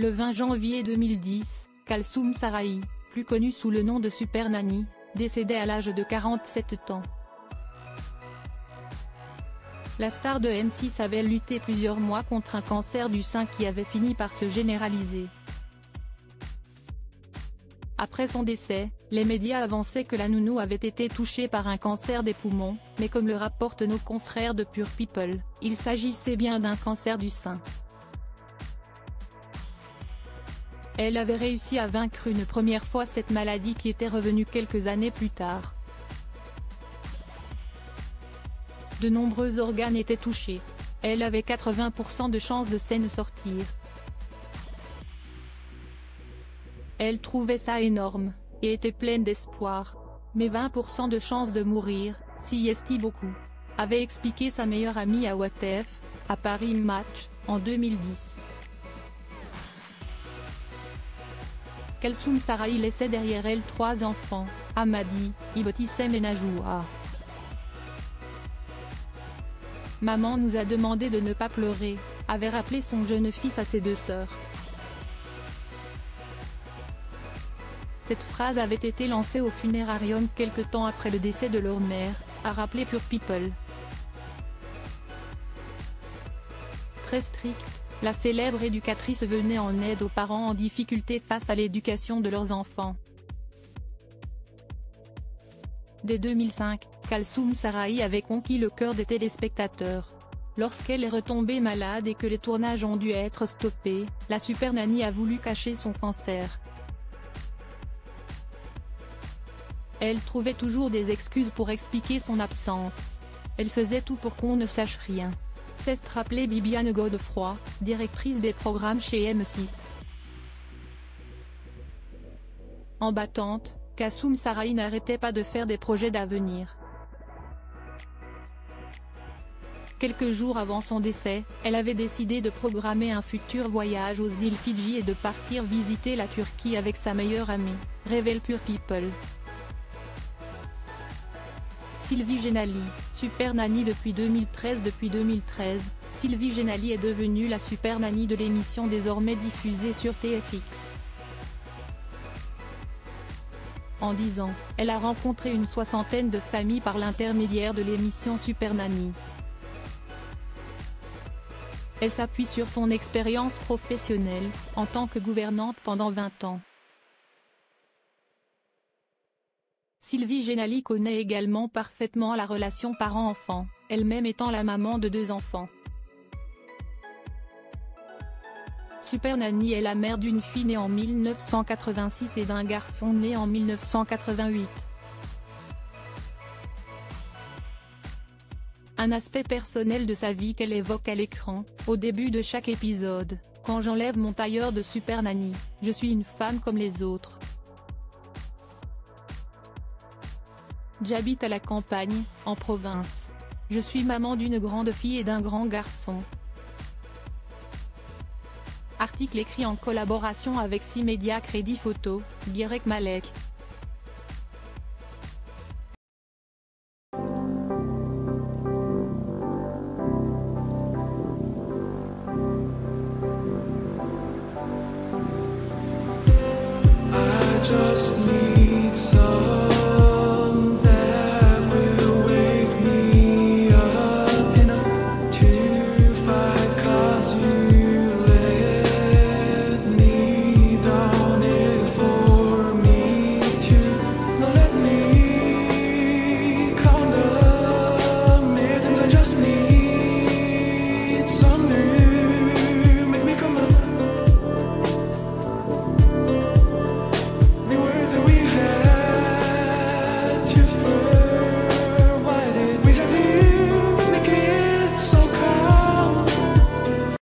Le 20 janvier 2010, Kalsoum Sarraï, plus connue sous le nom de Super Nanny, décédait à l'âge de 47 ans. La star de M6 avait lutté plusieurs mois contre un cancer du sein qui avait fini par se généraliser. Après son décès, les médias avançaient que la nounou avait été touchée par un cancer des poumons, mais comme le rapportent nos confrères de Pure People, il s'agissait bien d'un cancer du sein. Elle avait réussi à vaincre une première fois cette maladie qui était revenue quelques années plus tard. De nombreux organes étaient touchés. Elle avait 80% de chances de s'en sortir. Elle trouvait ça énorme, et était pleine d'espoir. Mais 20% de chances de mourir, si est beaucoup, avait expliqué sa meilleure amie à WTF, à Paris Match, en 2010. Kalsoum Sarraï laissait derrière elle 3 enfants, Hamadi, Ibotissem et Najoua. Maman nous a demandé de ne pas pleurer, avait rappelé son jeune fils à ses 2 sœurs. Cette phrase avait été lancée au funérarium quelque temps après le décès de leur mère, a rappelé Pure People. Très stricte, la célèbre éducatrice venait en aide aux parents en difficulté face à l'éducation de leurs enfants. Dès 2005, Kalsoum Sarraï avait conquis le cœur des téléspectateurs. Lorsqu'elle est retombée malade et que les tournages ont dû être stoppés, la Super Nanny a voulu cacher son cancer. Elle trouvait toujours des excuses pour expliquer son absence. Elle faisait tout pour qu'on ne sache rien. C'est rappelé Bibiane Godefroy, directrice des programmes chez M6. En battante, Kalsoum Sarraï n'arrêtait pas de faire des projets d'avenir. Quelques jours avant son décès, elle avait décidé de programmer un futur voyage aux îles Fidji et de partir visiter la Turquie avec sa meilleure amie, révèle Pure People. Sylvie Genali, Super Nanny depuis 2013. Depuis 2013, Sylvie Genali est devenue la Super Nanny de l'émission désormais diffusée sur TFX. En 10 ans, elle a rencontré une 60aine de familles par l'intermédiaire de l'émission Super Nanny. Elle s'appuie sur son expérience professionnelle, en tant que gouvernante pendant 20 ans. Sylvie Genali connaît également parfaitement la relation parent-enfant, elle-même étant la maman de 2 enfants. Super Nanny est la mère d'une fille née en 1986 et d'un garçon né en 1988. Un aspect personnel de sa vie qu'elle évoque à l'écran, au début de chaque épisode: quand j'enlève mon tailleur de Super Nanny, je suis une femme comme les autres. J'habite à la campagne, en province. Je suis maman d'une grande fille et d'un grand garçon. Article écrit en collaboration avec 6 médias Crédit Photo, Guirec Malek.